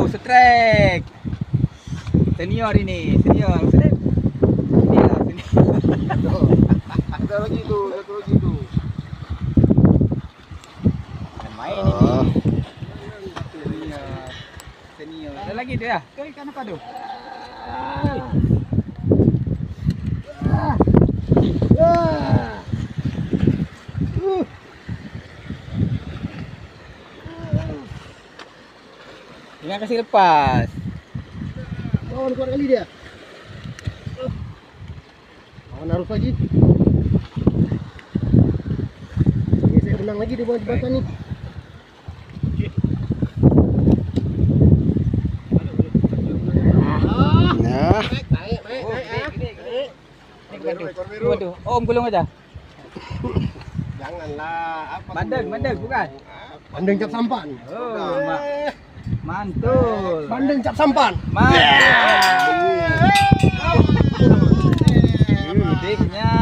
setrek. Senior ini, senior. Senior. Ada lagi tuh, satu lagi tuh. Main ini. Senior. Ada lagi dia. Kau ikan apa tu? Jangan kasih lepas. Oh, kuat kali dia. Naruh lagi. Saya berenang lagi di bawah jembatan ni. Nah, Waduh, Om gulung aja. Janganlah. Apa Bandeng bukan? Bandeng cap sampan. Oh, mantul. Bandeng cap sampan. Diknya.